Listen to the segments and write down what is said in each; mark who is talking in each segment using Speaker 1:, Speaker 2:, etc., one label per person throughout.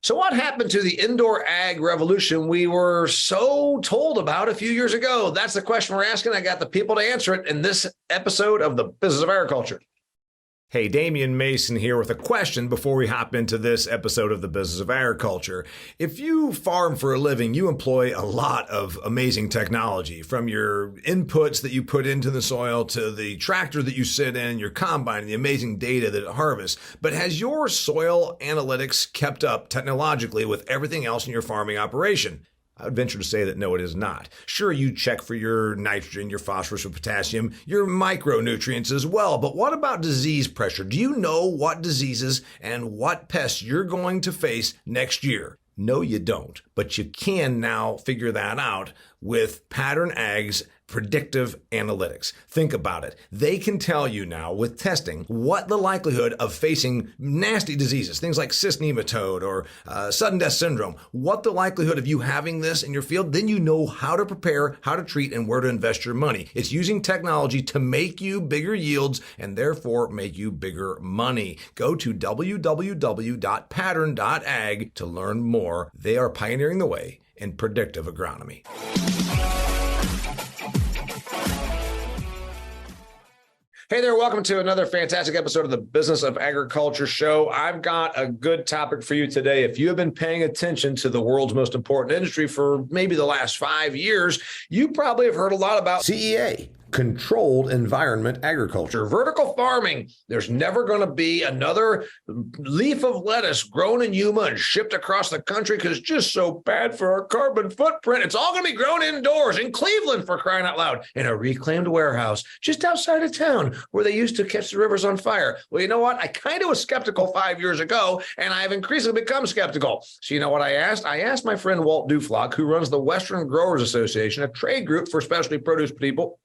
Speaker 1: So what happened to the indoor ag revolution we were so told about a few years ago? That's the question we're asking. I got the people to answer it in this episode of the Business of Agriculture.
Speaker 2: Hey, Damian Mason here with a question before we hop into this episode of the Business of Agriculture. If you farm for a living, you employ a lot of amazing technology, from your inputs that you put into the soil to the tractor that you sit in, your combine, and the amazing data that it harvests. But has your soil analytics kept up technologically with everything else in your farming operation? I would venture to say that no, it is not. Sure, you check for your nitrogen, your phosphorus, your potassium, your micronutrients as well. But what about disease pressure? Do you know what diseases and what pests you're going to face next year? No, you don't. But you can now figure that out with Pattern Ag's predictive analytics. Think about it. They can tell you now with testing what the likelihood of facing nasty diseases, things like cyst nematode or sudden death syndrome, what the likelihood of you having this in your field, then you know how to prepare, how to treat, and where to invest your money. It's using technology to make you bigger yields and therefore make you bigger money. Go to www.pattern.ag to learn more. They are pioneering the way in predictive agronomy.
Speaker 1: Hey there, welcome to another fantastic episode of the Business of Agriculture show. I've got a good topic for you today. If you have been paying attention to the world's most important industry for maybe the last 5 years, you probably have heard a lot about CEA. Controlled environment agriculture, vertical farming. There's never going to be another leaf of lettuce grown in Yuma and shipped across the country because it's just so bad for our carbon footprint. It's all going to be grown indoors in Cleveland, for crying out loud, in a reclaimed warehouse just outside of town where they used to catch the rivers on fire. Well, you know what? I kind of was skeptical 5 years ago, and I've increasingly become skeptical. So you know what I asked? I asked my friend Walt Duflock, who runs the Western Growers Association, a trade group for specialty produce people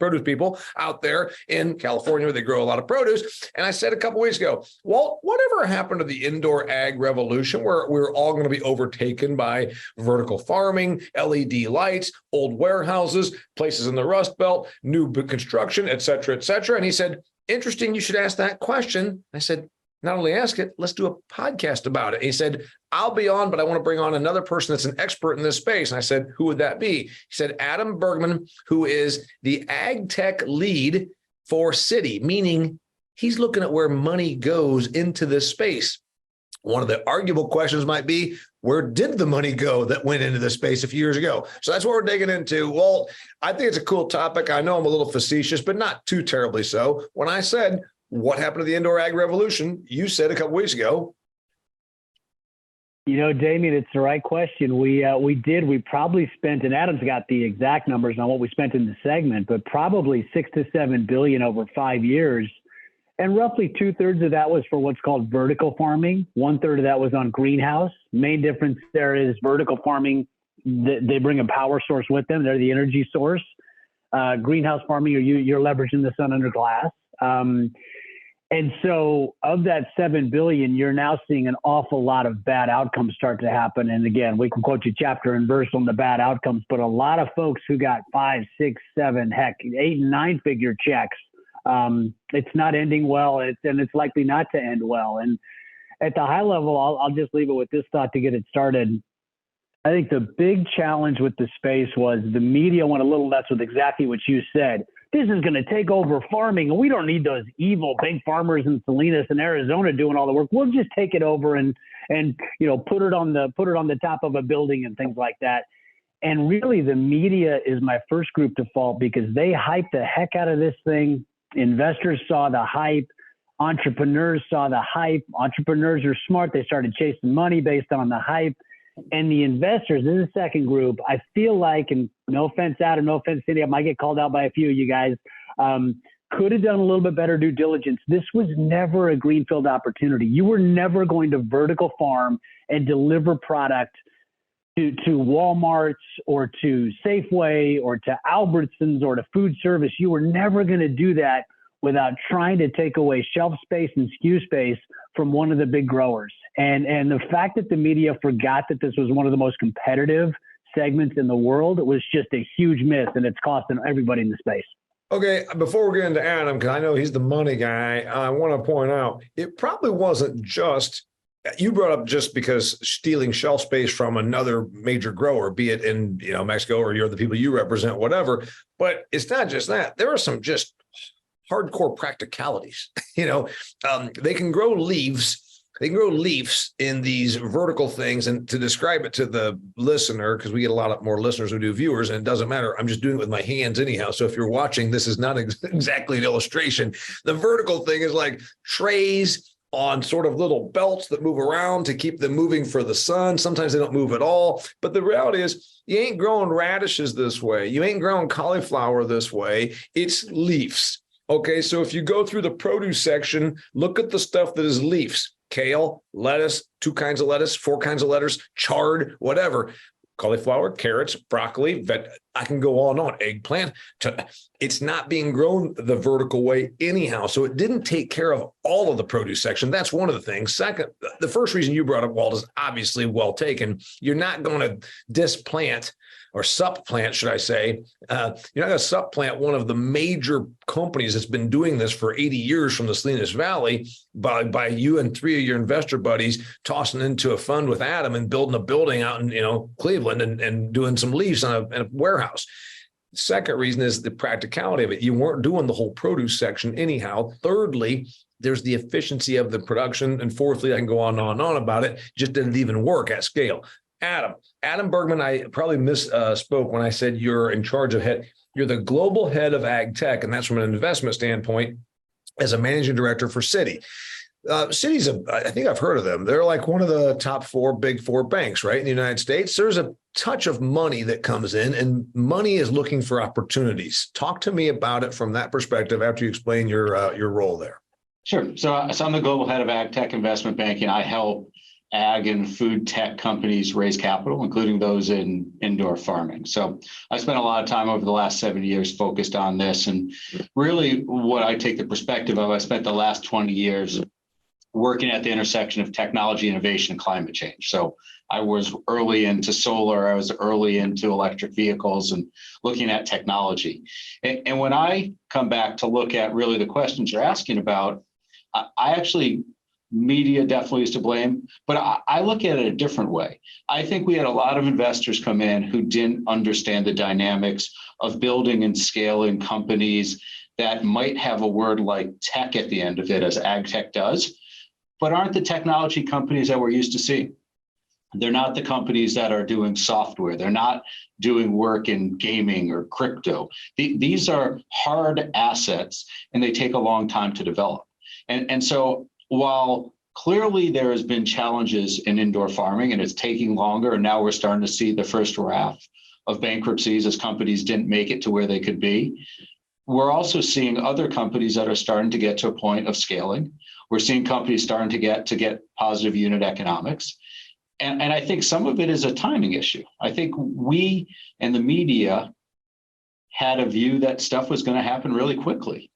Speaker 1: out there in California where they grow a lot of produce. And I said a couple weeks ago, Walt, whatever happened to the indoor ag revolution where we're all going to be overtaken by vertical farming, LED lights, old warehouses, places in the Rust Belt, new construction, et cetera, et cetera. And he said, interesting, you should ask that question. I said, not only ask it, let's do a podcast about it. And he said, I'll be on, but I want to bring on another person that's an expert in this space. And I said, who would that be? He said, Adam Bergman, who is the ag tech lead for Citi, meaning he's looking at where money goes into this space. One of the arguable questions might be, where did the money go that went into this space a few years ago? So that's what we're digging into. Well, I think it's a cool topic. I know I'm a little facetious, but not too terribly so. When I said, what happened to the indoor ag revolution? You said a couple weeks ago.
Speaker 3: You know, Damian, it's the right question. We probably spent, and Adam's got the exact numbers on what we spent in the segment, but probably $6 to $7 billion over 5 years. And roughly 2/3 of that was for what's called vertical farming. 1/3 of that was on greenhouse. Main difference there is vertical farming, they bring a power source with them. They're the energy source. Greenhouse farming, you're leveraging the sun under glass. And so of that $7 billion, you're now seeing an awful lot of bad outcomes start to happen. And again, we can quote you chapter and verse on the bad outcomes, but a lot of folks who got 5, 6, 7, heck, 8 and 9 figure checks, it's not ending well, and it's likely not to end well. And at the high level, I'll just leave it with this thought to get it started. I think the big challenge with the space was the media went a little nuts with exactly what you said. This is going to take over farming, and we don't need those evil big farmers in Salinas and Arizona doing all the work. We'll just take it over and put it on the top of a building and things like that. And really, the media is my first group to fault because they hyped the heck out of this thing. Investors saw the hype. Entrepreneurs saw the hype. Entrepreneurs are smart. They started chasing money based on the hype. And the investors, this is the second group, I feel like, and no offense, Adam, no offense, Citi, I might get called out by a few of you guys, could have done a little bit better due diligence. This was never a greenfield opportunity. You were never going to vertical farm and deliver product to Walmart's or to Safeway or to Albertsons or to food service. You were never going to do that without trying to take away shelf space and SKU space from one of the big growers. And the fact that the media forgot that this was one of the most competitive segments in the world was just a huge miss, and it's costing everybody in the space.
Speaker 1: Okay, before we get into Adam, because I know he's the money guy, I want to point out, it probably wasn't just You brought up just because stealing shelf space from another major grower, be it in Mexico or you're the people you represent, whatever. But it's not just that. There are some just hardcore practicalities. They can grow leaves. They can grow leaves in these vertical things. And to describe it to the listener, because we get a lot more listeners who do viewers, and it doesn't matter. I'm just doing it with my hands anyhow. So if you're watching, this is not exactly an illustration. The vertical thing is like trays on sort of little belts that move around to keep them moving for the sun. Sometimes they don't move at all. But the reality is you ain't growing radishes this way. You ain't growing cauliflower this way. It's leaves. Okay, so if you go through the produce section, look at the stuff that is leaves. Kale, lettuce, 2 kinds of lettuce, 4 kinds of lettuce, chard, whatever. Cauliflower, carrots, broccoli, I can go on and on, eggplant. It's not being grown the vertical way anyhow. So it didn't take care of all of the produce section. That's one of the things. Second, the first reason you brought up, Walt, is obviously well taken. You're not going to displant or supplant, should I say. You're not going to supplant one of the major companies that's been doing this for 80 years from the Salinas Valley by you and 3 of your investor buddies tossing into a fund with Adam and building a building out in Cleveland and doing some leaves on a warehouse. Second reason is the practicality of it. You weren't doing the whole produce section anyhow. Thirdly, there's the efficiency of the production. And fourthly, I can go on and on about it. Just didn't even work at scale. Adam Bergman, I probably misspoke when I said you're in charge of you're the global head of ag tech, and that's from an investment standpoint as a managing director for Citi. Citi's I think I've heard of them. They're like one of the top 4 big 4 banks, right, in the United States. There's a touch of money that comes in, and money is looking for opportunities. Talk to me about it from that perspective after you explain your role there.
Speaker 4: Sure. So I'm the global head of ag tech investment banking. I help ag and food tech companies raise capital, including those in indoor farming. So I spent a lot of time over the last 7 years focused on this. And really what I take the perspective of, I spent the last 20 years working at the intersection of technology, innovation, and climate change. So I was early into solar, I was early into electric vehicles and looking at technology. And when I come back to look at really the questions you're asking about, I actually, media definitely is to blame, but I look at it a different way. I think we had a lot of investors come in who didn't understand the dynamics of building and scaling companies that might have a word like tech at the end of it, as ag tech does, but aren't the technology companies that we're used to seeing. They're not the companies that are doing software. They're not doing work in gaming or crypto. These are hard assets, and they take a long time to develop. And so while clearly there has been challenges in indoor farming and it's taking longer, and now we're starting to see the first raft of bankruptcies as companies didn't make it to where they could be, we're also seeing other companies that are starting to get to a point of scaling. We're seeing companies starting to get positive unit economics. And I think some of it is a timing issue. I think we and the media had a view that stuff was going to happen really quickly.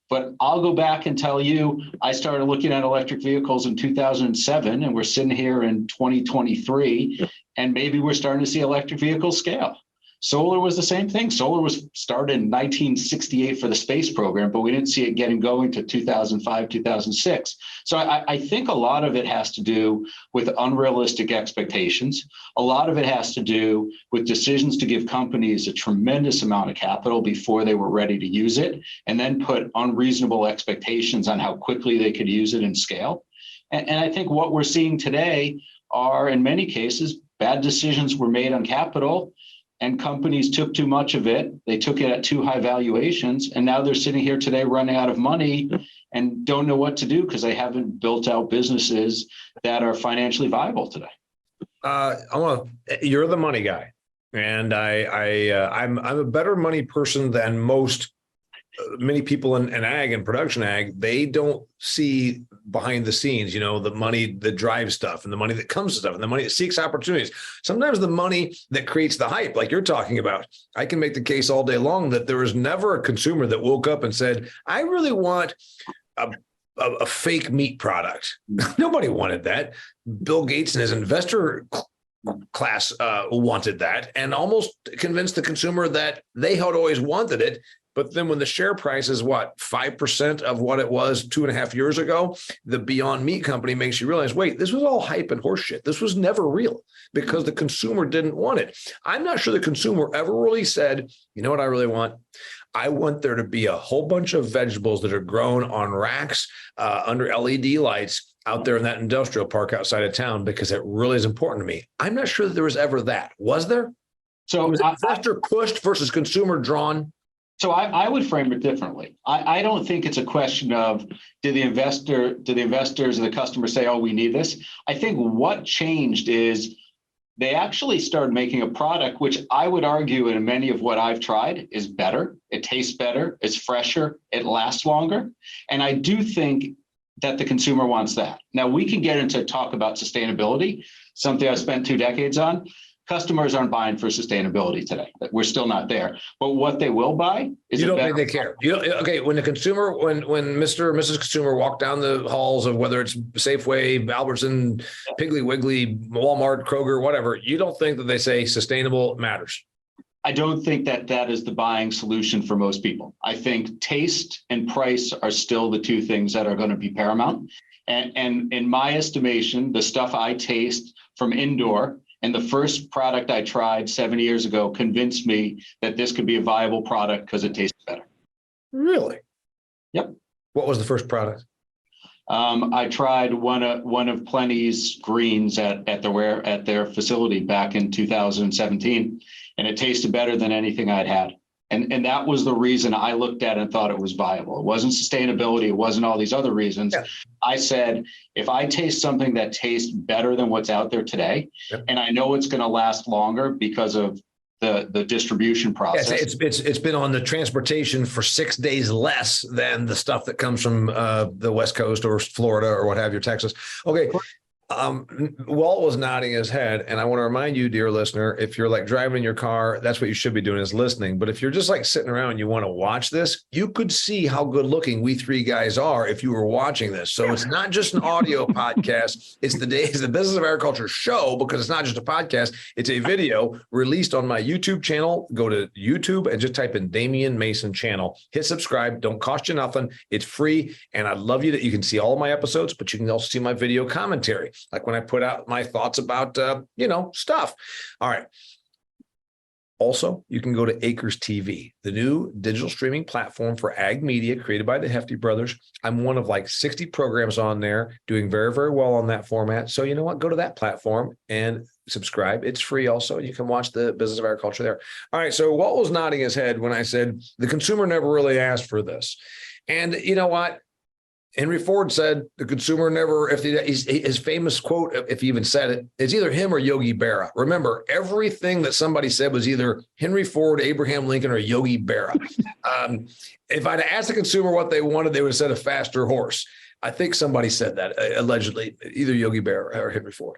Speaker 4: But I'll go back and tell you, I started looking at electric vehicles in 2007, and we're sitting here in 2023, and maybe we're starting to see electric vehicles scale. Solar was the same thing. Solar was started in 1968 for the space program, but we didn't see it getting going to 2005, 2006. So I think a lot of it has to do with unrealistic expectations. A lot of it has to do with decisions to give companies a tremendous amount of capital before they were ready to use it, and then put unreasonable expectations on how quickly they could use it and scale. And I think what we're seeing today are, in many cases, bad decisions were made on capital, and companies took too much of it. They took it at too high valuations. And now they're sitting here today running out of money and don't know what to do because they haven't built out businesses that are financially viable today.
Speaker 1: You're the money guy. And I'm a better money person than many people in ag and production ag. They don't see behind the scenes, the money that drives stuff and the money that comes to stuff and the money that seeks opportunities. Sometimes the money that creates the hype, like you're talking about. I can make the case all day long that there was never a consumer that woke up and said, I really want a fake meat product. Nobody wanted that. Bill Gates and his investor class wanted that, and almost convinced the consumer that they had always wanted it. But then when the share price is 5% of what it was 2.5 years ago, the Beyond Meat company makes you realize, wait, this was all hype and horseshit. This was never real because the consumer didn't want it. I'm not sure the consumer ever really said, you know what I really want? I want there to be a whole bunch of vegetables that are grown on racks under LED lights out there in that industrial park outside of town, because it really is important to me. I'm not sure that there was ever that. Was there?
Speaker 4: So
Speaker 1: was investor pushed versus consumer drawn?
Speaker 4: So I would frame it differently. I don't think it's a question of did the investors or the customers say, oh, we need this? I think what changed is they actually started making a product, which I would argue in many of what I've tried is better. It tastes better, it's fresher, it lasts longer. And I do think that the consumer wants that. Now we can get into talk about sustainability, something I spent 2 decades on. Customers aren't buying for sustainability today. We're still not there. But what they will buy is
Speaker 1: you don't think they care. Okay, when the consumer, when Mr. or Mrs. Consumer walk down the halls of whether it's Safeway, Albertson, Piggly Wiggly, Walmart, Kroger, whatever, you don't think that they say sustainable matters?
Speaker 4: I don't think that is the buying solution for most people. I think taste and price are still the two things that are going to be paramount. And in my estimation, the stuff I taste from indoor and the first product I tried 7 years ago convinced me that this could be a viable product because it tastes better.
Speaker 1: Really?
Speaker 4: Yep.
Speaker 1: What was the first product?
Speaker 4: I tried one of Plenty's greens at their facility back in 2017, and it tasted better than anything I'd had. And that was the reason I looked at it and thought it was viable. It wasn't sustainability. It wasn't all these other reasons. Yeah. I said, if I taste something that tastes better than what's out there today, yep, and I know it's going to last longer because of the distribution process.
Speaker 1: Yes, it's been on the transportation for 6 days less than the stuff that comes from the West Coast or Florida or what have you, Texas. Okay. Walt was nodding his head, and I want to remind you, dear listener, if you're like driving in your car, that's what you should be doing, is listening. But if you're just like sitting around and you want to watch this, you could see how good looking we three guys are if you were watching this. So it's not just an audio podcast. It's the Business of Agriculture show, because it's not just a podcast. It's a video released on my YouTube channel. Go to YouTube and just type in Damian Mason channel. Hit subscribe. Don't cost you nothing. It's free. And I'd love you that you can see all of my episodes, but you can also see my video commentary, like when I put out my thoughts about, stuff. All right. Also, you can go to Acres TV, the new digital streaming platform for ag media created by the Hefty brothers. I'm one of like 60 programs on there, doing very, very well on that format. So you know what? Go to that platform and subscribe. It's free also. You can watch the Business of Agriculture there. All right. So Walt was nodding his head when I said the consumer never really asked for this. And you know what? Henry Ford said the consumer never, his famous quote, if he even said it, is either him or Yogi Berra. Remember, everything that somebody said was either Henry Ford, Abraham Lincoln, or Yogi Berra. If I'd asked the consumer what they wanted, they would have said a faster horse. I think somebody said that, allegedly, either Yogi Berra or Henry Ford.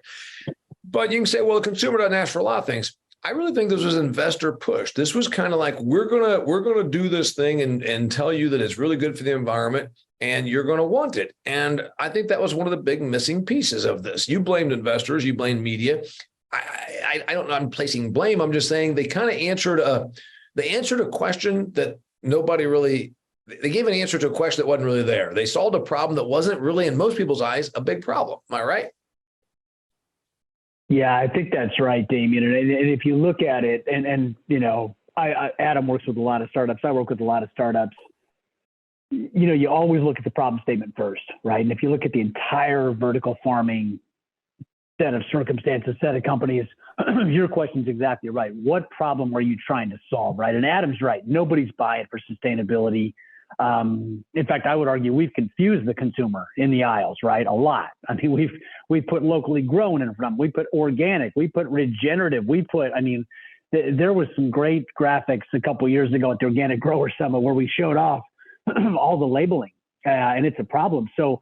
Speaker 1: But you can say, well, the consumer doesn't ask for a lot of things. I really think this was investor push. This was kind of like, we're gonna do this thing and tell you that it's really good for the environment, and you're going to want it. And I think that was one of the big missing pieces of this. You blamed investors, you blamed media. I don't know, I'm placing blame. I'm just saying they kind of answered a question that nobody really, they gave an answer to a question that wasn't really there. They solved a problem that wasn't really, in most people's eyes, a big problem. Am I right?
Speaker 3: Yeah, I think that's right, Damian. And if you look at it, and Adam works with a lot of startups. I work with a lot of startups. You always look at the problem statement first, right? And if you look at the entire vertical farming set of circumstances, set of companies, your question's exactly right. What problem are you trying to solve, right? And Adam's right. Nobody's buying for sustainability. In fact, I would argue we've confused the consumer in the aisles, right? A lot. I mean, we've put locally grown in front. We put organic. We put regenerative. There was some great graphics a couple of years ago at the Organic Grower Summit where we showed off all the labeling, and it's a problem. So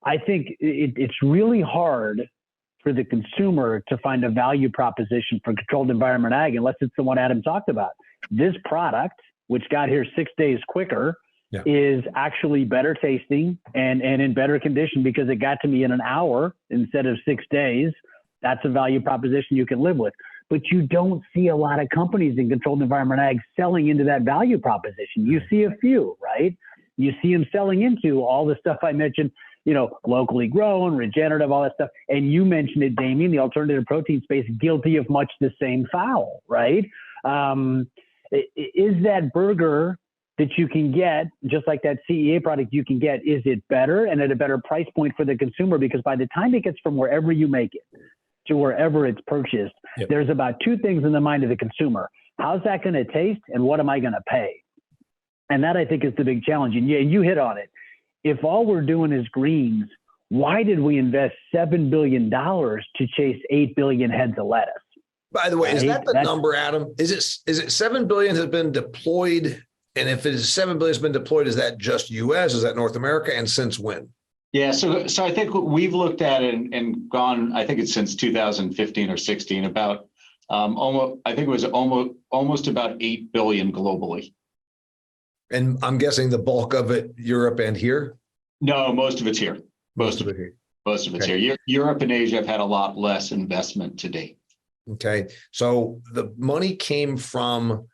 Speaker 3: I think it's really hard for the consumer to find a value proposition for controlled environment ag unless it's the one Adam talked about. This product, which got here 6 days quicker, is actually better tasting and in better condition because it got to me in an hour instead of 6 days. That's a value proposition you can live with. but you don't see a lot of companies in controlled environment ag selling into that value proposition. You see a few, right? You see them selling into all the stuff I mentioned, locally grown, regenerative, all that stuff. And you mentioned it, Damian, the alternative protein space, guilty of much the same foul, right? Is that burger that you can get, just like that CEA product you can get, is it better and at a better price point for the consumer? Because by the time it gets from wherever you make it to wherever it's purchased, there's about two things in the mind of the consumer. How's that going to taste and what am I going to pay? And that, I think, is the big challenge. And you hit on it. If all we're doing is greens, why did we invest $7 billion to chase 8 billion heads of lettuce?
Speaker 1: By the way, is that the number, Adam? Is it 7 billion has been deployed? And if it is 7 billion has been deployed, is that just US? Is that North America? And since when?
Speaker 4: Yeah, so I think we've looked at it and gone, I think it's since 2015 or 16, about almost about 8 billion globally.
Speaker 1: And I'm guessing the bulk of it, Europe and here?
Speaker 4: No, most of it's here. Most of it here. Europe and Asia have had a lot less investment to date.
Speaker 1: Okay. So the money came from,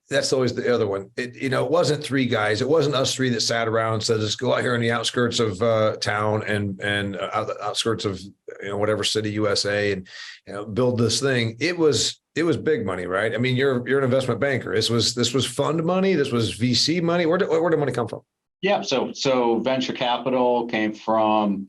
Speaker 1: that's always the other one. It wasn't three guys. It wasn't us three that sat around and said, let's go out here in the outskirts of town and outskirts of whatever city, USA, and build this thing. It was big money, right? I mean, you're an investment banker. This was fund money. This was VC money. Where did money come from?
Speaker 4: Yeah. So venture capital came from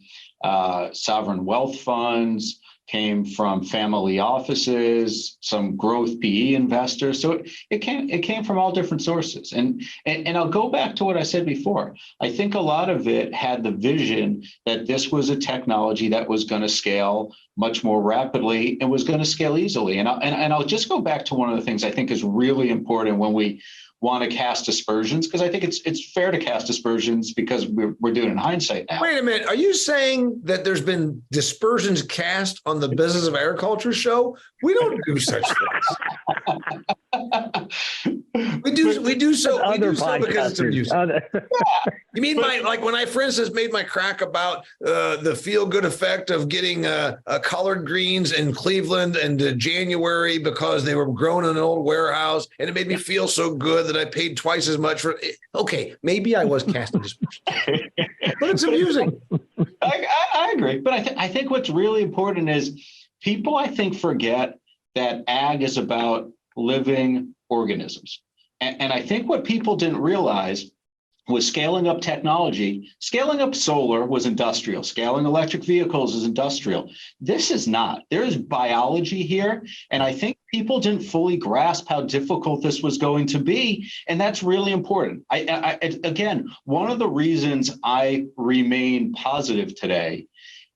Speaker 4: sovereign wealth funds, came from family offices, some growth PE investors. So it came from all different sources. And I'll go back to what I said before. I think a lot of it had the vision that this was a technology that was going to scale much more rapidly and was going to scale easily. And I'll just go back to one of the things I think is really important when we want to cast aspersions, because I think it's fair to cast aspersions because we're doing it in hindsight now. Wait
Speaker 1: a minute. Are you saying that there's been dispersions cast on the Business of Agriculture show? We don't do such things. We do so because it's amusing. Yeah. You mean like when I, for instance, made my crack about the feel-good effect of getting collard greens in Cleveland in January because they were grown in an old warehouse, and it made me feel so good that I paid twice as much for it. Okay, maybe I was casting dispersions, but it's amusing.
Speaker 4: I agree, but I think what's really important is people, I think, forget that ag is about living organisms. And I think what people didn't realize was scaling up technology. Scaling up solar was industrial. Scaling electric vehicles is industrial. This is not. There is biology here. And I think people didn't fully grasp how difficult this was going to be. And that's really important. Again, one of the reasons I remain positive today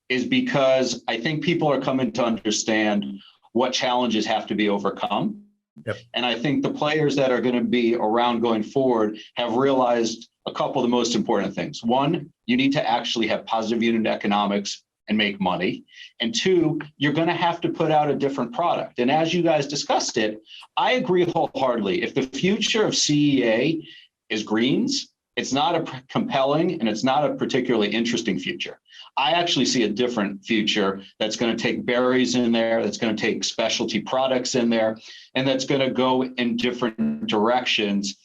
Speaker 4: is because I think people are coming to understand what challenges have to be overcome. Yep. And I think the players that are going to be around going forward have realized a couple of the most important things. One, you need to actually have positive unit economics and make money. And two, you're going to have to put out a different product. And as you guys discussed it, I agree wholeheartedly. If the future of CEA is greens, it's not a compelling and it's not a particularly interesting future. I actually see a different future that's going to take berries in there, that's going to take specialty products in there, and that's going to go in different directions,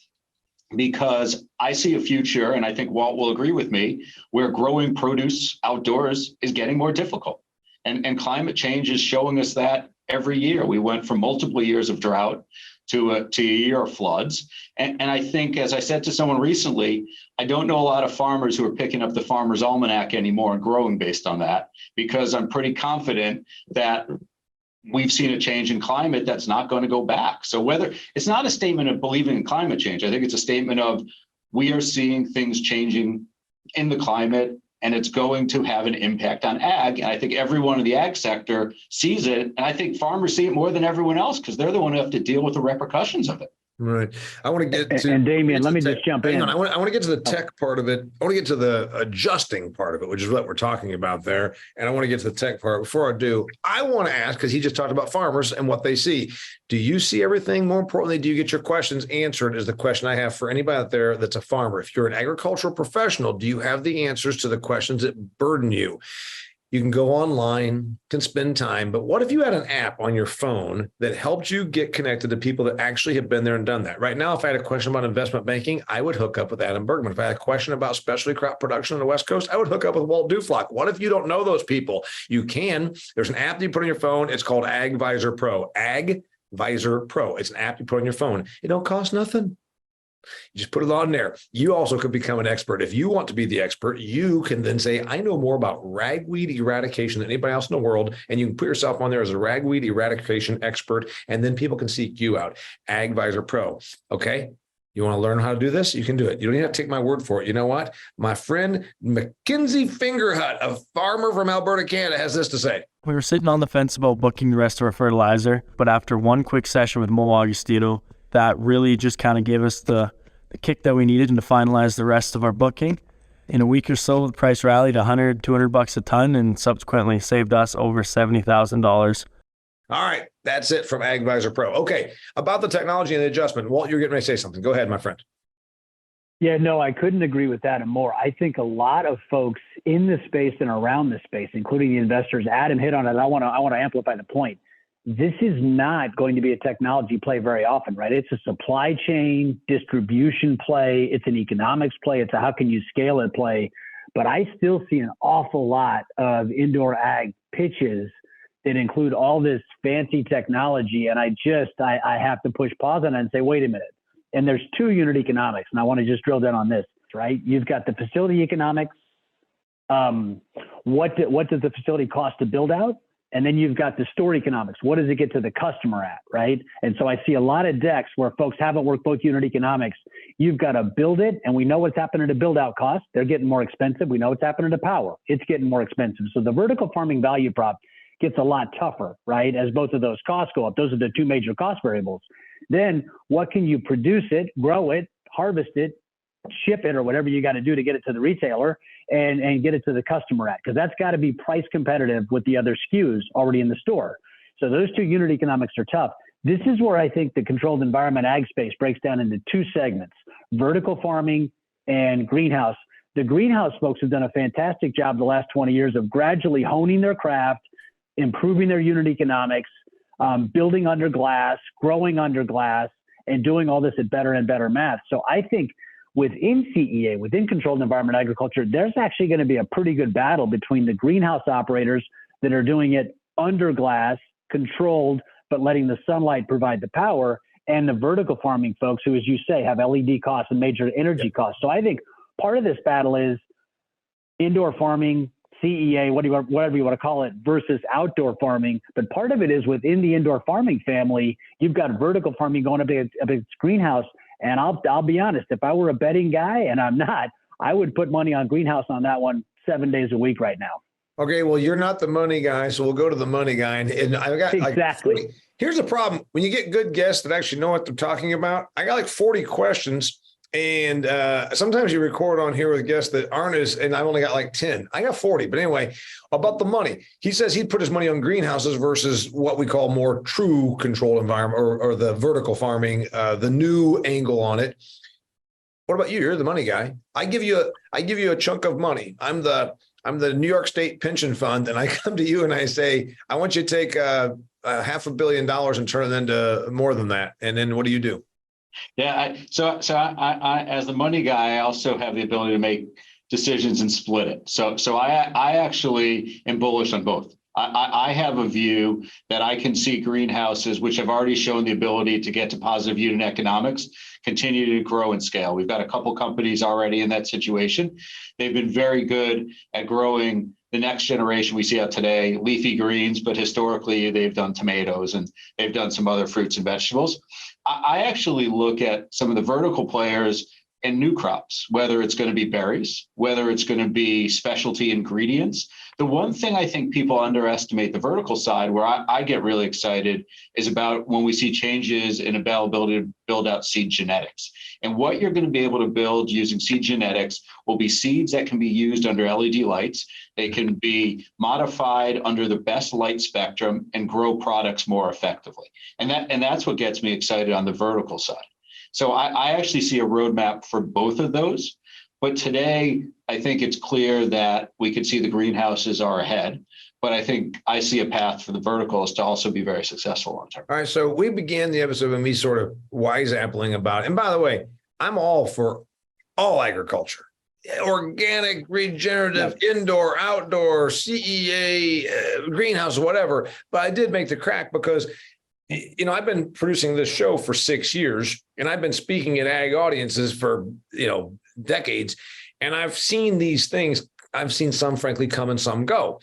Speaker 4: because I see a future, and I think Walt will agree with me, where growing produce outdoors is getting more difficult. And climate change is showing us that every year. We went from multiple years of drought to a year of floods. And I think, as I said to someone recently, I don't know a lot of farmers who are picking up the Farmer's Almanac anymore and growing based on that, because I'm pretty confident that we've seen a change in climate that's not going to go back. So whether it's not a statement of believing in climate change, I think it's a statement of we are seeing things changing in the climate, and it's going to have an impact on ag. And I think everyone in the ag sector sees it. And I think farmers see it more than everyone else because they're the one who have to deal with the repercussions of it.
Speaker 1: Right. I want to get to,
Speaker 3: and Damian, let me just jump in.
Speaker 1: I want to get to the tech part of it. I want to get to the adjusting part of it, which is what we're talking about there. And I want to get to the tech part. Before I do, I want to ask, because he just talked about farmers and what they see. Do you see everything? More importantly, do you get your questions answered? Is the question I have for anybody out there that's a farmer. If you're an agricultural professional, do you have the answers to the questions that burden you? You can go online, can spend time, but what if you had an app on your phone that helped you get connected to people that actually have been there and done that? Right now, if I had a question about investment banking, I would hook up with Adam Bergman. If I had a question about specialty crop production on the West Coast, I would hook up with Walt Duflock. What if you don't know those people? You can. There's an app that you put on your phone. It's called AgVisor Pro. AgVisor Pro. It's an app you put on your phone. It don't cost nothing. You just put it on there. You also could become an expert. If you want to be the expert, you can then say, I know more about ragweed eradication than anybody else in the world. And you can put yourself on there as a ragweed eradication expert, and then people can seek you out. AgVisor Pro. Okay. You want to learn how to do this? You can do it. You don't even have to take my word for it. You know what? My friend Mackenzie Fingerhut, a farmer from Alberta, Canada, has this to say.
Speaker 5: We were sitting on the fence about booking the rest of our fertilizer, but after one quick session with Mo Augustito, that really just kind of gave us the kick that we needed and to finalize the rest of our booking. In a week or so, the price rallied $100-$200 a ton and subsequently saved us over $70,000.
Speaker 1: All right. That's it from AgVisor Pro. Okay. About the technology and the adjustment. Walt, you're getting ready to say something. Go ahead, my friend.
Speaker 3: Yeah, no, I couldn't agree with that and more. I think a lot of folks in the space and around the space, including the investors, Adam hit on it. I want to amplify the point. This is not going to be a technology play very often, right? It's a supply chain distribution play. It's an economics play. It's a how can you scale it play. But I still see an awful lot of indoor ag pitches that include all this fancy technology. And I have to push pause on it and say, wait a minute. And there's two unit economics. And I want to just drill down on this, right? You've got the facility economics. What does the facility cost to build out? And then you've got the store economics. What does it get to the customer at, right? And so I see a lot of decks where folks haven't worked both unit economics. You've got to build it, and we know what's happening to build out costs. They're getting more expensive. We know what's happening to power. It's getting more expensive. So the vertical farming value prop gets a lot tougher, right? As both of those costs go up. Those are the two major cost variables. Then what can you produce it, grow it, harvest it, ship it, or whatever you got to do to get it to the retailer and get it to the customer at, because that's got to be price competitive with the other SKUs already in the store. So those two unit economics are tough. This is where I think the controlled environment ag space breaks down into two segments, vertical farming and greenhouse. The greenhouse folks have done a fantastic job the last 20 years of gradually honing their craft, improving their unit economics, building under glass, growing under glass, and doing all this at better and better math. So I think within CEA, within controlled environment agriculture, there's actually going to be a pretty good battle between the greenhouse operators that are doing it under glass, controlled, but letting the sunlight provide the power, and the vertical farming folks who, as you say, have LED costs and major energy costs. So I think part of this battle is indoor farming, CEA, whatever you want to call it, versus outdoor farming. But part of it is within the indoor farming family, you've got vertical farming going up against greenhouse. And I'll be honest, if I were a betting guy, and I'm not, I would put money on greenhouse on that one 7 days a week right now.
Speaker 1: Okay, well, you're not the money guy, so we'll go to the money guy. And I've got
Speaker 3: exactly.
Speaker 1: Here's the problem. When you get good guests that actually know what they're talking about, I got like 40 questions. And sometimes you record on here with guests that aren't and I've only got like 10. I got 40. But anyway, about the money. He says he'd put his money on greenhouses versus what we call more true controlled environment or the vertical farming, the new angle on it. What about you? You're the money guy. I give you a chunk of money. I'm the New York State pension fund, and I come to you and I say, I want you to take $500 million and turn it into more than that. And then what do you do?
Speaker 4: Yeah. So I, as the money guy, I also have the ability to make decisions and split it. So I actually am bullish on both. I have a view that I can see greenhouses, which have already shown the ability to get to positive unit economics, continue to grow and scale. We've got a couple companies already in that situation. They've been very good at growing the next generation we see out today, leafy greens, but historically they've done tomatoes and they've done some other fruits and vegetables. I actually look at some of the vertical players and new crops, whether it's going to be berries, whether it's going to be specialty ingredients. The one thing I think people underestimate the vertical side, where I get really excited, is about when we see changes in availability to build out seed genetics. And what you're going to be able to build using seed genetics will be seeds that can be used under LED lights. They can be modified under the best light spectrum and grow products more effectively. And that's what gets me excited on the vertical side. So I actually see a roadmap for both of those. But today, I think it's clear that we can see the greenhouses are ahead, but I think I see a path for the verticals to also be very successful long term.
Speaker 1: All right. So we began the episode with me sort of wise-appling about it. And by the way, I'm all for all agriculture. Organic, regenerative, indoor, outdoor, CEA, greenhouse, whatever. But I did make the crack because, I've been producing this show for 6 years, and I've been speaking at ag audiences for, decades. And I've seen these things. I've seen some, frankly, come and some go.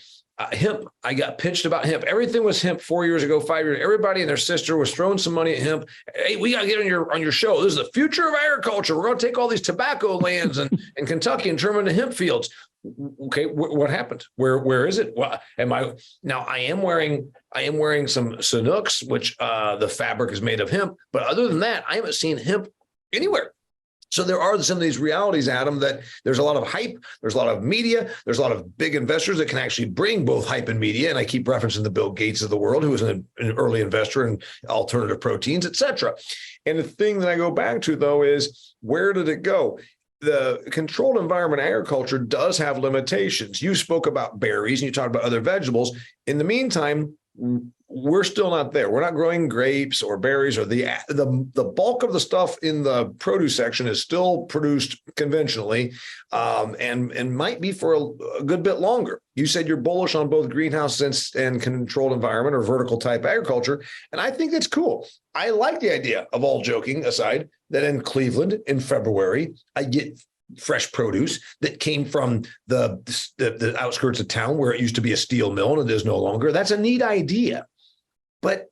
Speaker 1: Hemp, I got pitched about hemp. Everything was hemp 4 years ago, 5 years. Everybody and their sister was throwing some money at hemp. Hey, we got to get on your show. This is the future of agriculture. We're going to take all these tobacco lands in Kentucky and turn them into hemp fields. Okay, what happened? Where is it? Well, I am wearing some Sanooks, which the fabric is made of hemp. But other than that, I haven't seen hemp anywhere. So there are some of these realities, Adam, that there's a lot of hype, there's a lot of media, there's a lot of big investors that can actually bring both hype and media. And I keep referencing the Bill Gates of the world, who was an early investor in alternative proteins, et cetera. And the thing that I go back to, though, is where did it go? The controlled environment agriculture does have limitations. You spoke about berries and you talked about other vegetables. In the meantime, we're still not there. We're not growing grapes or berries, or the bulk of the stuff in the produce section is still produced conventionally, and might be for a good bit longer. You said you're bullish on both greenhouse and controlled environment or vertical type agriculture, and I think that's cool. I like the idea, of all joking aside, that in Cleveland in February, I get fresh produce that came from the outskirts of town where it used to be a steel mill and it is no longer. That's a neat idea. But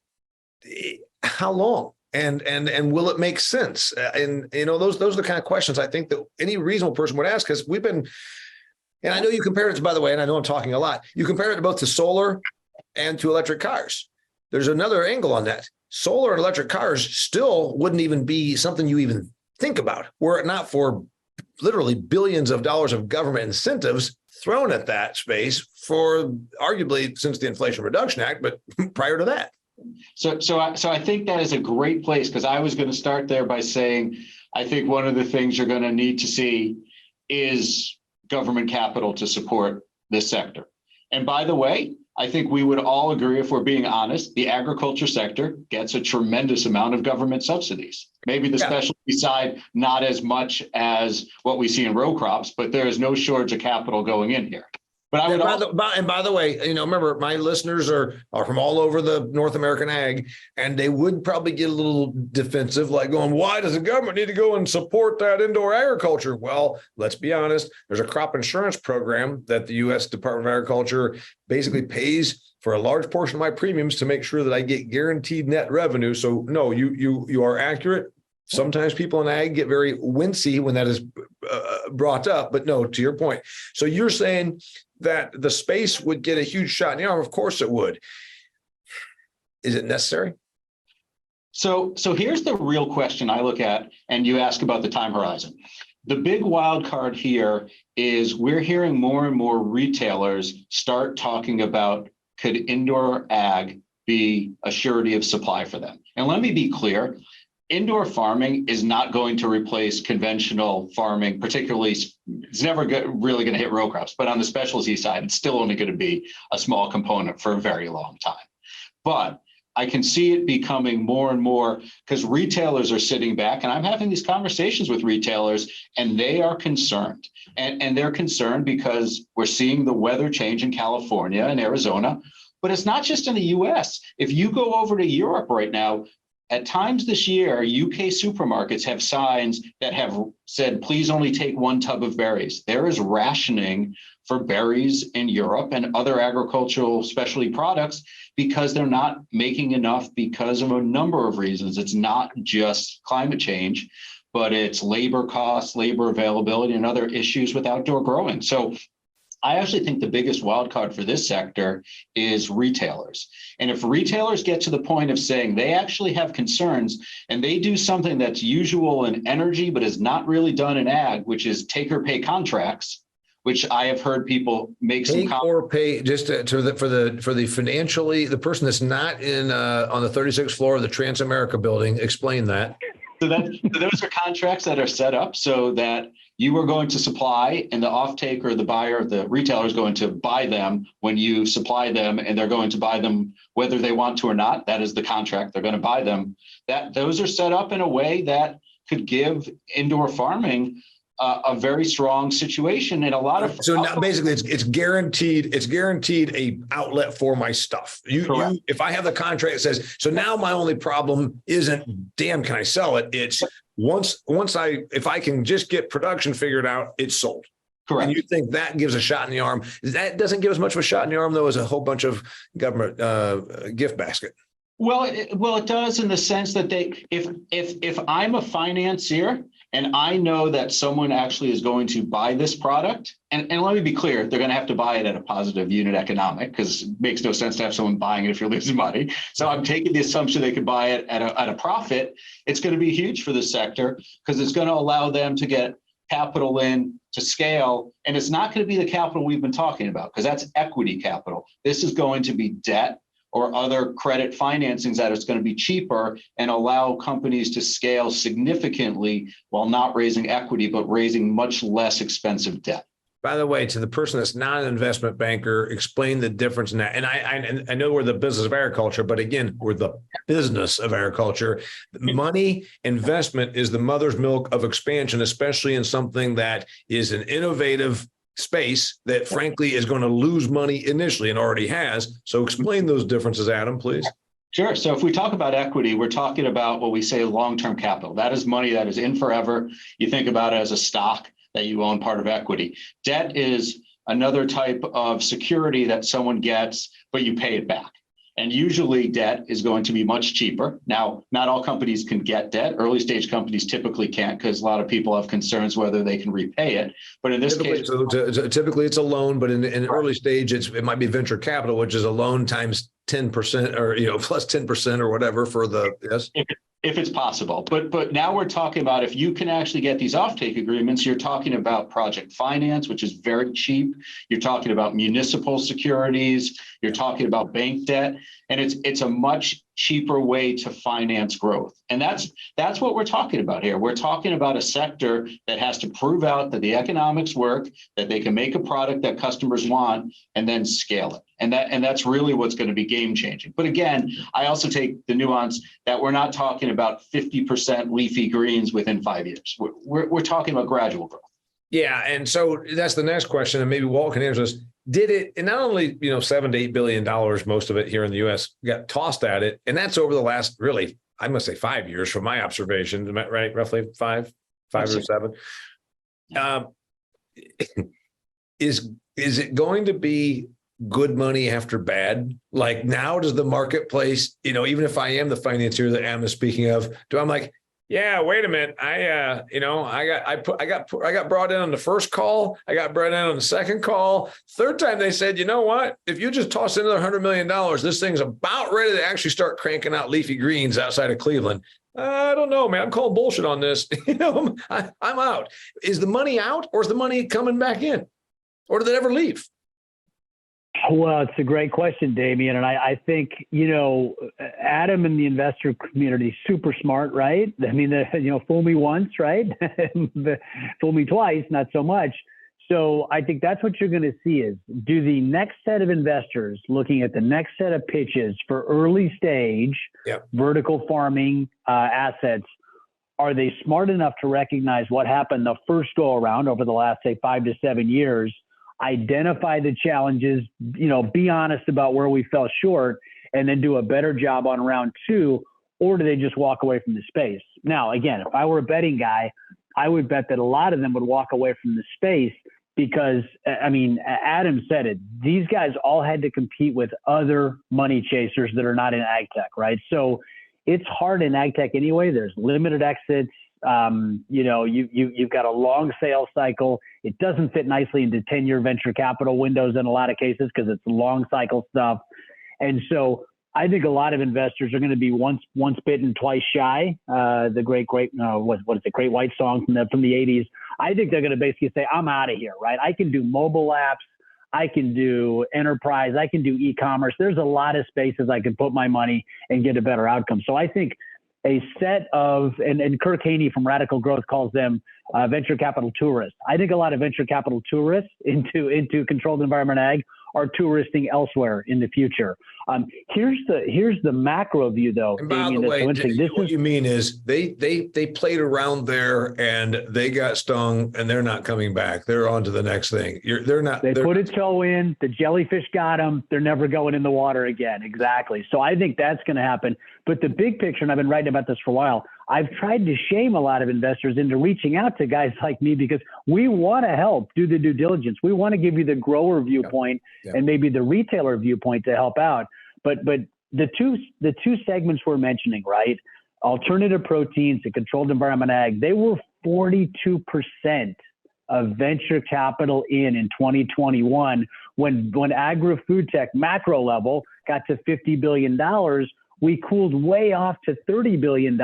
Speaker 1: how long? And will it make sense? Those are the kind of questions I think that any reasonable person would ask, because we've been, and I know you compare it to, by the way, and I know I'm talking a lot, you compare it to both to solar and to electric cars. There's another angle on that. Solar and electric cars still wouldn't even be something you even think about, were it not for literally billions of dollars of government incentives thrown at that space for arguably since the Inflation Reduction Act, but prior to that.
Speaker 4: So I think that is a great place, because I was going to start there by saying, I think one of the things you're going to need to see is government capital to support this sector. And by the way, I think we would all agree, if we're being honest, the agriculture sector gets a tremendous amount of government subsidies. Maybe the specialty side, not as much as what we see in row crops, but there is no shortage of capital going in here. But I would
Speaker 1: by the way, remember, my listeners are from all over the North American ag, and they would probably get a little defensive, like going, why does the government need to go and support that indoor agriculture? Well, let's be honest. There's a crop insurance program that the U.S. Department of Agriculture basically pays for a large portion of my premiums to make sure that I get guaranteed net revenue. So no, you are accurate. Sometimes people in ag get very wincy when that is brought up, but no, to your point. So you're saying that the space would get a huge shot in the arm. Of course it would. Is it necessary?
Speaker 4: So here's the real question I look at, and you ask about the time horizon. The big wild card here is we're hearing more and more retailers start talking about, could indoor ag be a surety of supply for them? And let me be clear. Indoor farming is not going to replace conventional farming, particularly it's never really going to hit row crops, but on the specialty side, it's still only going to be a small component for a very long time. But I can see it becoming more and more, because retailers are sitting back, and I'm having these conversations with retailers, and they are concerned. And they're concerned because we're seeing the weather change in California and Arizona, but it's not just in the US. If you go over to Europe right now, at times this year, UK supermarkets have signs that have said, please only take 1 tub of berries. There is rationing for berries in Europe and other agricultural specialty products because they're not making enough because of a number of reasons. It's not just climate change, but it's labor costs, labor availability, and other issues with outdoor growing. So I actually think the biggest wild card for this sector is retailers. And if retailers get to the point of saying they actually have concerns and they do something that's usual in energy, but is not really done in ag, which is take or pay contracts, which I have heard people make
Speaker 1: take or pay just for the financially, the person that's not in on the 36th floor of the Transamerica building. Explain that.
Speaker 4: So those are contracts that are set up so that you are going to supply, and the offtake the buyer, the retailer is going to buy them when you supply them, and they're going to buy them whether they want to or not. That is the contract. They're going to buy them. Those are set up in a way that could give indoor farming a very strong situation, and a lot of.
Speaker 1: So now basically it's guaranteed a outlet for my stuff. You if I have the contract that says, so now my only problem isn't, damn, can I sell it? It's if I can just get production figured out, it's sold.
Speaker 4: Correct.
Speaker 1: And you think that gives a shot in the arm? That doesn't give as much of a shot in the arm though as a whole bunch of government gift basket.
Speaker 4: Well, it does in the sense that if I'm a financier and I know that someone actually is going to buy this product, and let me be clear, they're going to have to buy it at a positive unit economic, because it makes no sense to have someone buying it if you're losing money. So I'm taking the assumption they could buy it at a profit. It's going to be huge for the sector because it's going to allow them to get capital in to scale. And it's not going to be the capital we've been talking about, because that's equity capital. This is going to be debt or other credit financings that is going to be cheaper and allow companies to scale significantly while not raising equity, but raising much less expensive debt.
Speaker 1: By the way, to the person that's not an investment banker, explain the difference in that. And I know we're the business of agriculture, but again, we're the business of agriculture. Money investment is the mother's milk of expansion, especially in something that is an innovative space that frankly is going to lose money initially and already has. So explain those differences, Adam, please.
Speaker 4: Sure. So if we talk about equity, we're talking about what we say long-term capital. That is money that is in forever. You think about it as a stock that you own part of equity. Debt is another type of security that someone gets, but you pay it back. And usually debt is going to be much cheaper. Now, not all companies can get debt. Early stage companies typically can't, because a lot of people have concerns whether they can repay it. But in this case,
Speaker 1: typically it's a loan, but in an early stage, it might be venture capital, which is a loan times 10% or plus 10% or whatever for the yes.
Speaker 4: If it's possible. But now we're talking about, if you can actually get these offtake agreements, you're talking about project finance, which is very cheap. You're talking about municipal securities. You're talking about bank debt. And it's a much cheaper way to finance growth. And that's what we're talking about here. We're talking about a sector that has to prove out that the economics work, that they can make a product that customers want, and then scale it. And that's really what's going to be game changing. But again, I also take the nuance that we're not talking about 50% leafy greens within 5 years. We're talking about gradual growth.
Speaker 1: Yeah. And so that's the next question. And maybe Walt can answer this. Did it, and not only, $7 to $8 billion, most of it here in the US got tossed at it. And that's over the last, really, I must say 5 years from my observation, am I right? Roughly five or seven. Is it going to be good money after bad? Like, now does the marketplace, even if I am the financier that Adam is speaking of, I'm like, yeah, wait a minute. I got brought in on the first call. I got brought in on the second call. Third time they said, you know what? If you just toss in another $100 million, this thing's about ready to actually start cranking out leafy greens outside of Cleveland. I don't know, man. I'm calling bullshit on this. I'm out. Is the money out, or is the money coming back in? Or did it ever leave?
Speaker 3: Well, it's a great question, Damian. And I think, Adam and the investor community, super smart, right? I mean, fool me once, right? Fool me twice, not so much. So I think that's what you're going to see is, do the next set of investors looking at the next set of pitches for early stage vertical farming assets, are they smart enough to recognize what happened the first go around over the last, say, 5 to 7 years, identify the challenges, be honest about where we fell short, and then do a better job on round two? Or do they just walk away from the space? Now, again, if I were a betting guy, I would bet that a lot of them would walk away from the space because, Adam said it, these guys all had to compete with other money chasers that are not in ag tech, right? So it's hard in ag tech anyway. There's limited exits. You've got a long sales cycle. It doesn't fit nicely into 10-year venture capital windows in a lot of cases because it's long cycle stuff. And so I think a lot of investors are going to be once bitten, twice shy. The great white song from the 80s. I think they're going to basically say, I'm out of here, right? I can do mobile apps. I can do enterprise. I can do e-commerce. There's a lot of spaces I can put my money and get a better outcome. So I think a set of, and Kirk Haney from Radical Growth calls them venture capital tourists. I think a lot of venture capital tourists into controlled environment ag are touristing elsewhere in the future. Here's the macro view, though.
Speaker 1: And by
Speaker 3: Damian,
Speaker 1: the way, what
Speaker 3: is,
Speaker 1: you mean is they played around there and they got stung and they're not coming back. They're on to the next thing.
Speaker 3: They put a toe in, the jellyfish got them. They're never going in the water again. Exactly. So I think that's going to happen. But the big picture, and I've been writing about this for a while, I've tried to shame a lot of investors into reaching out to guys like me because we want to help do the due diligence. We want to give you the grower viewpoint and maybe the retailer viewpoint to help out. But the two segments we're mentioning, right? Alternative proteins and controlled environment ag, they were 42% of venture capital in 2021 when agri-food tech macro level got to $50 billion. We cooled way off to $30 billion.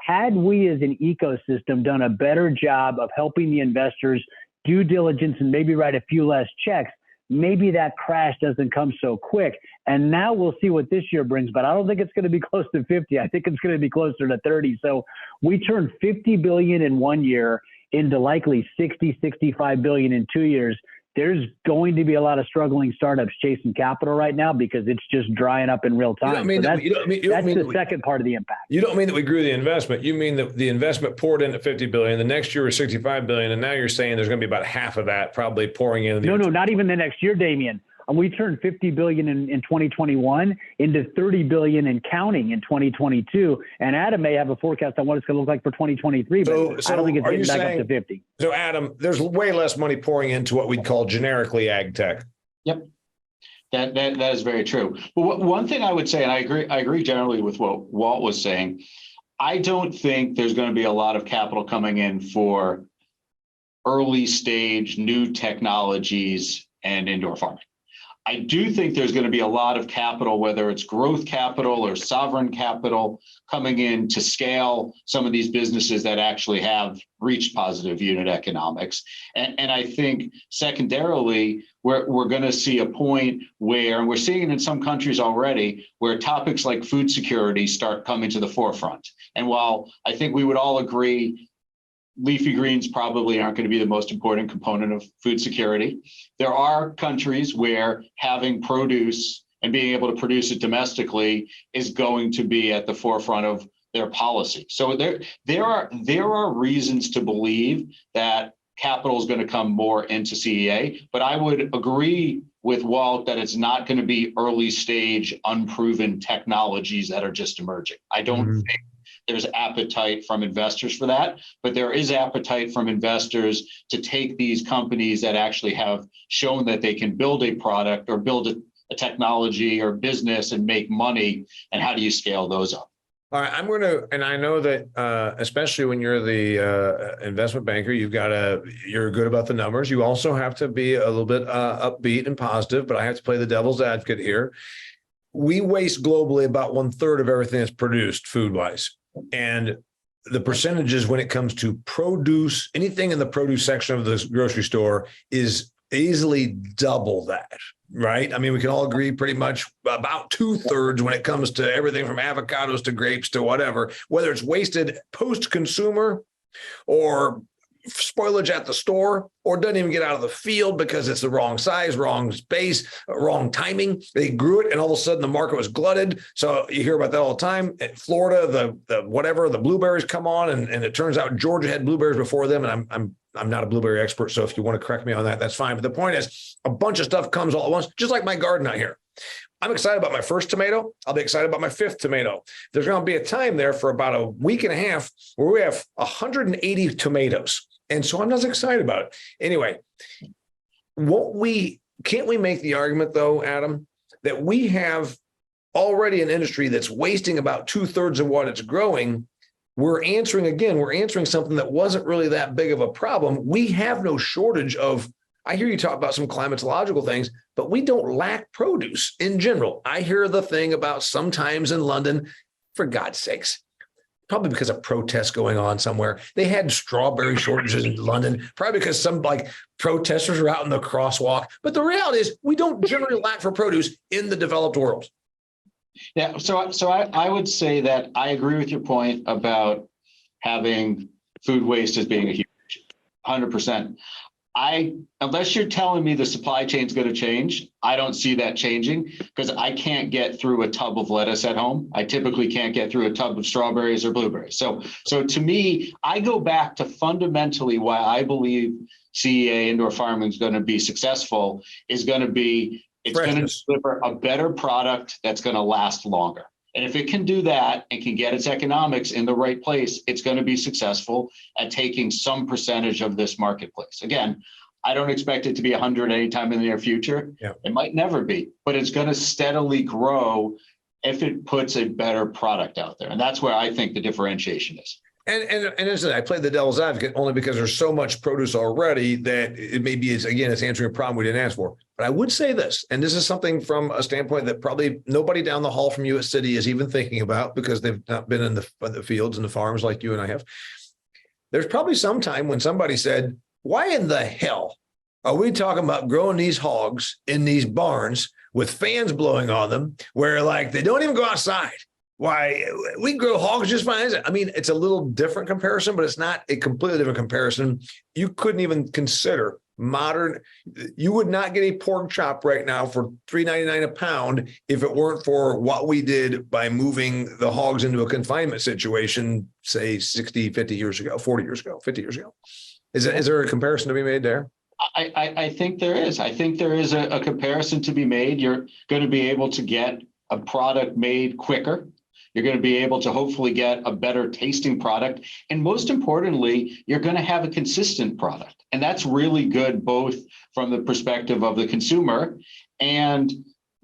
Speaker 3: Had we as an ecosystem done a better job of helping the investors due diligence and maybe write a few less checks, maybe that crash doesn't come so quick. And now we'll see what this year brings, but I don't think it's going to be close to 50. I think it's going to be closer to 30. So we turned 50 billion in 1 year into likely 60, 65 billion in 2 years. There's going to be a lot of struggling startups chasing capital right now because it's just drying up in real time. That's the second part of the impact.
Speaker 1: You don't mean that we grew the investment. You mean that the investment poured in at 50 billion. The next year was 65 billion. And now you're saying there's going to be about half of that probably pouring in.
Speaker 3: No, not even the next year, Damian. We turned 50 billion in 2021 into 30 billion and counting in 2022. And Adam may have a forecast on what it's going to look like for 2023, but I don't think it's getting back up to 50.
Speaker 1: So Adam, there's way less money pouring into what we'd call generically ag tech.
Speaker 4: Yep. That is very true. But one thing I would say, and I agree generally with what Walt was saying, I don't think there's going to be a lot of capital coming in for early stage new technologies and indoor farming. I do think there's going to be a lot of capital, whether it's growth capital or sovereign capital, coming in to scale some of these businesses that actually have reached positive unit economics. And I think secondarily, we're going to see a point where, and we're seeing it in some countries already, where topics like food security start coming to the forefront. And while I think we would all agree leafy greens probably aren't going to be the most important component of food security, there are countries where having produce and being able to produce it domestically is going to be at the forefront of their policy. So there are reasons to believe that capital is going to come more into CEA, but I would agree with Walt that it's not going to be early stage unproven technologies that are just emerging. I don't think there's appetite from investors for that, but there is appetite from investors to take these companies that actually have shown that they can build a product or build a technology or business and make money. And how do you scale those up?
Speaker 1: All right, and I know that especially when you're the investment banker, you're good about the numbers. You also have to be a little bit upbeat and positive, but I have to play the devil's advocate here. We waste globally about 1/3 of everything that's produced food-wise. And the percentages when it comes to produce, anything in the produce section of the grocery store is easily double that, right? I mean, we can all agree pretty much about 2/3 when it comes to everything from avocados to grapes to whatever, whether it's wasted post-consumer or spoilage at the store, or doesn't even get out of the field because it's the wrong size, wrong space, wrong timing. They grew it and all of a sudden the market was glutted. So you hear about that all the time. In Florida, the blueberries come on and it turns out Georgia had blueberries before them. And I'm not a blueberry expert, so if you want to correct me on that, that's fine. But the point is a bunch of stuff comes all at once, just like my garden out here. I'm excited about my first tomato. I'll be excited about my fifth tomato. There's going to be a time there for about a week and a half where we have 180 tomatoes. And so I'm not as excited about it. Anyway, can't we make the argument though, Adam, that we have already an industry that's wasting about 2/3 of what it's growing? We're answering something that wasn't really that big of a problem. We have no shortage of, I hear you talk about some climatological things, but we don't lack produce in general. I hear the thing about sometimes in London, for God's sakes, probably because of protests going on somewhere. They had strawberry shortages in London, probably because some protesters were out in the crosswalk. But the reality is we don't generally lack for produce in the developed world.
Speaker 4: Yeah, so I would say that I agree with your point about having food waste as being a huge 100%. Unless you're telling me the supply chain is going to change, I don't see that changing because I can't get through a tub of lettuce at home. I typically can't get through a tub of strawberries or blueberries. So to me, I go back to fundamentally why I believe CEA indoor farming is going to be successful is going to be it's going to deliver a better product that's going to last longer. And if it can do that and can get its economics in the right place, it's going to be successful at taking some percentage of this marketplace. Again, I don't expect it to be 100 anytime in the near future. Yeah. It might never be, but it's going to steadily grow if it puts a better product out there. And that's where I think the differentiation is.
Speaker 1: And as I play the devil's advocate only because there's so much produce already that it maybe is, again, it's answering a problem we didn't ask for. But I would say this, and this is something from a standpoint that probably nobody down the hall from you at Citi is even thinking about because they've not been in the fields and the farms like you and I have. There's probably some time when somebody said, why in the hell are we talking about growing these hogs in these barns with fans blowing on them where like they don't even go outside? Why we grow hogs just fine. I mean, it's a little different comparison, but it's not a completely different comparison. You couldn't even consider modern. You would not get a pork chop right now for $3.99 a pound if it weren't for what we did by moving the hogs into a confinement situation, say 60, 50 years ago, 40 years ago, 50 years ago. Is there a comparison to be made there?
Speaker 4: I think there is. I think there is a comparison to be made. You're going to be able to get a product made quicker. You're going to be able to hopefully get a better tasting product. And most importantly, you're going to have a consistent product. And that's really good, both from the perspective of the consumer and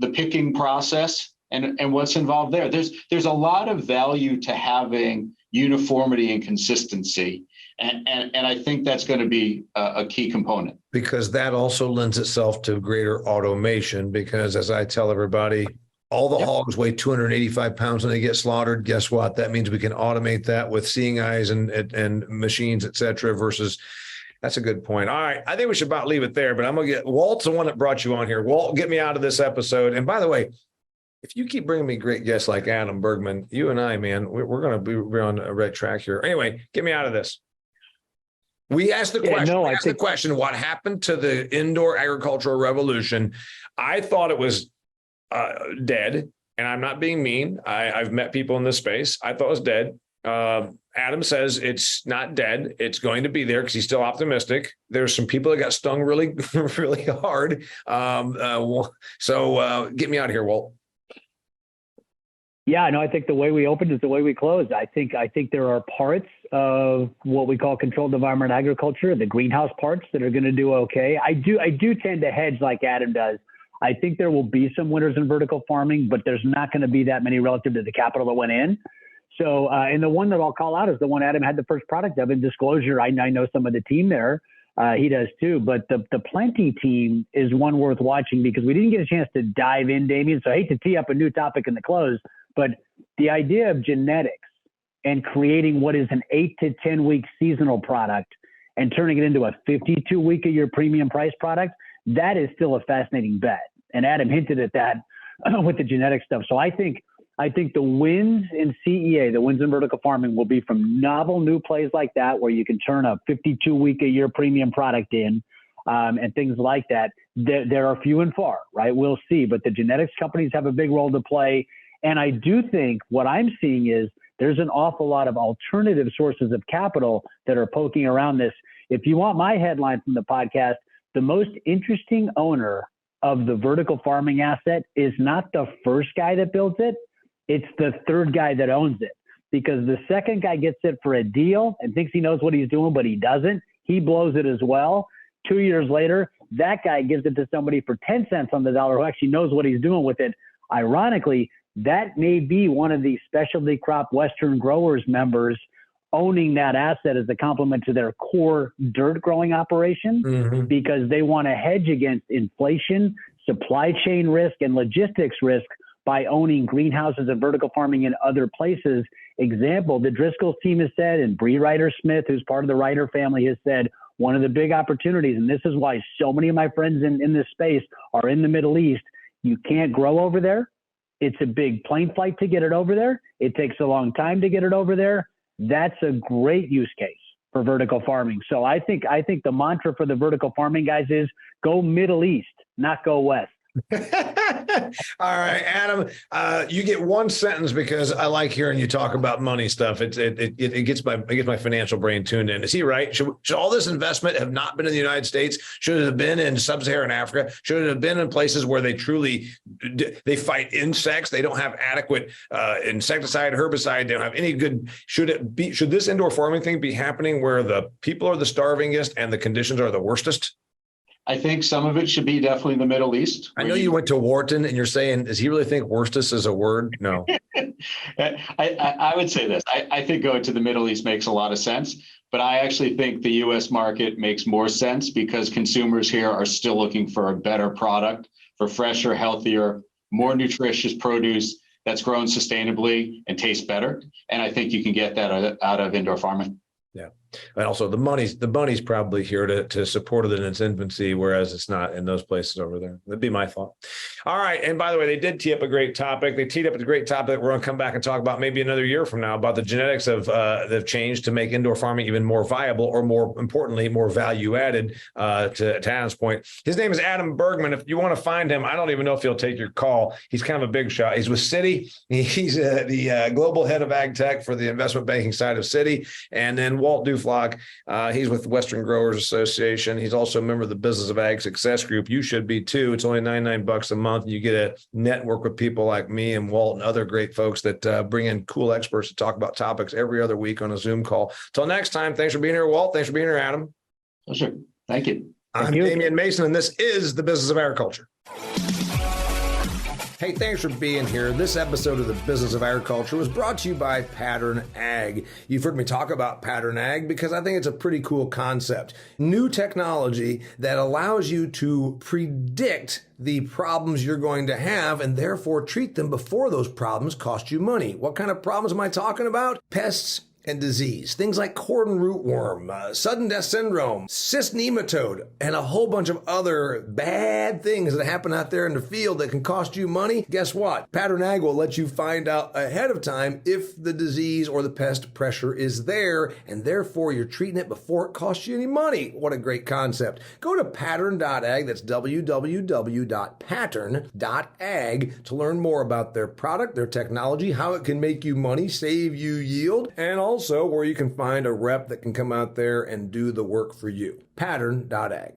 Speaker 4: the picking process and what's involved there. There's a lot of value to having uniformity and consistency. And I think that's going to be a key component.
Speaker 1: Because that also lends itself to greater automation, because as I tell everybody, all the hogs weigh 285 pounds when they get slaughtered. Guess what? That means we can automate that with seeing eyes and machines, et cetera, versus that's a good point. All right. I think we should about leave it there, but I'm going to get Walt's the one that brought you on here. Walt, get me out of this episode. And by the way, if you keep bringing me great guests like Adam Bergman, you and I, man, we're going to be on a red track here. Anyway, get me out of this. We asked the question, what happened to the indoor agricultural revolution? I thought it was dead, and I'm not being mean. I've met people in this space. I thought it was dead. Adam says it's not dead. It's going to be there because he's still optimistic. There's some people that got stung really, really hard. So get me out of here, Walt.
Speaker 3: Yeah, no, I think the way we opened is the way we closed. I think there are parts of what we call controlled environment agriculture, the greenhouse parts, that are going to do okay. I do tend to hedge like Adam does. I think there will be some winners in vertical farming, but there's not going to be that many relative to the capital that went in. So, and the one that I'll call out is the one Adam had the first product of. In disclosure, I know some of the team there. He does too. But the Plenty team is one worth watching because we didn't get a chance to dive in, Damian. So I hate to tee up a new topic in the close, but the idea of genetics and creating what is an 8 to 10 week seasonal product and turning it into a 52 week a year premium price product, that is still a fascinating bet. And Adam hinted at that with the genetic stuff. So I think the wins in CEA, the wins in vertical farming, will be from novel new plays like that, where you can turn a 52 week a year premium product in, and things like that. There are few and far, right? We'll see. But the genetics companies have a big role to play. And I do think what I'm seeing is there's an awful lot of alternative sources of capital that are poking around this. If you want my headline from the podcast, the most interesting owner of the vertical farming asset is not the first guy that builds it. It's the third guy that owns it, because the second guy gets it for a deal and thinks he knows what he's doing, but he doesn't. He blows it as well. 2 years later, that guy gives it to somebody for 10 cents on the dollar who actually knows what he's doing with it. Ironically, that may be one of the specialty crop Western growers members owning that asset as a complement to their core dirt growing operation, because they want to hedge against inflation, supply chain risk, and logistics risk by owning greenhouses and vertical farming in other places. Example, the Driscoll's team has said, and Bree Ryder Smith, who's part of the Ryder family, has said, one of the big opportunities, and this is why so many of my friends in this space are in the Middle East, you can't grow over there. It's a big plane flight to get it over there. It takes a long time to get it over there. That's a great use case for vertical farming. So I think the mantra for the vertical farming guys is go Middle East, not go West.
Speaker 1: All right, Adam, you get one sentence because I like hearing you talk about money stuff. It gets my financial brain tuned in. Is he right? Should all this investment have not been in the United States? Should it have been in sub-Saharan Africa? Should it have been in places where they they fight insects? They don't have adequate insecticide, herbicide. They don't have any good. Should this indoor farming thing be happening where the people are the starvingest and the conditions are the worstest?
Speaker 4: I think some of it should be definitely the Middle East.
Speaker 1: I know you went to Wharton and you're saying, does he really think worstest is a word? No.
Speaker 4: I would say this. I think going to the Middle East makes a lot of sense, but I actually think the U.S. market makes more sense because consumers here are still looking for a better product, for fresher, healthier, more nutritious produce that's grown sustainably and tastes better. And I think you can get that out of indoor farming.
Speaker 1: Yeah. And also the money's probably here to support it in its infancy, whereas it's not in those places over there. That'd be my thought. All right. And by the way, they did tee up a great topic. They teed up a great topic that we're going to come back and talk about maybe another year from now about the genetics that have changed to make indoor farming even more viable, or more importantly, more value added, to Adam's point. His name is Adam Bergman. If you want to find him, I don't even know if he'll take your call. He's kind of a big shot. He's with Citi. He's the global head of ag tech for the investment banking side of Citi. And then Walt Duflock. He's with Western Growers Association. He's also a member of the Business of Ag Success Group. You should be too. It's only $99 a month. You get a network with people like me and Walt and other great folks that bring in cool experts to talk about topics every other week on a Zoom call. Till next time, thanks for being here, Walt. Thanks for being here, Adam.
Speaker 4: Pleasure. Thank you.
Speaker 1: I'm Damian Mason, and this is the Business of Agriculture. Hey, thanks for being here. This episode of the Business of Agriculture was brought to you by Pattern Ag. You've heard me talk about Pattern Ag because I think it's a pretty cool concept. New technology that allows you to predict the problems you're going to have and therefore treat them before those problems cost you money. What kind of problems am I talking about? Pests and disease. Things like cordon rootworm, sudden death syndrome, cyst nematode, and a whole bunch of other bad things that happen out there in the field that can cost you money. Guess what? Pattern Ag will let you find out ahead of time if the disease or the pest pressure is there, and therefore you're treating it before it costs you any money. What a great concept. Go to pattern.ag, that's www.pattern.ag, to learn more about their product, their technology, how it can make you money, save you yield, and also where you can find a rep that can come out there and do the work for you. Pattern.ag.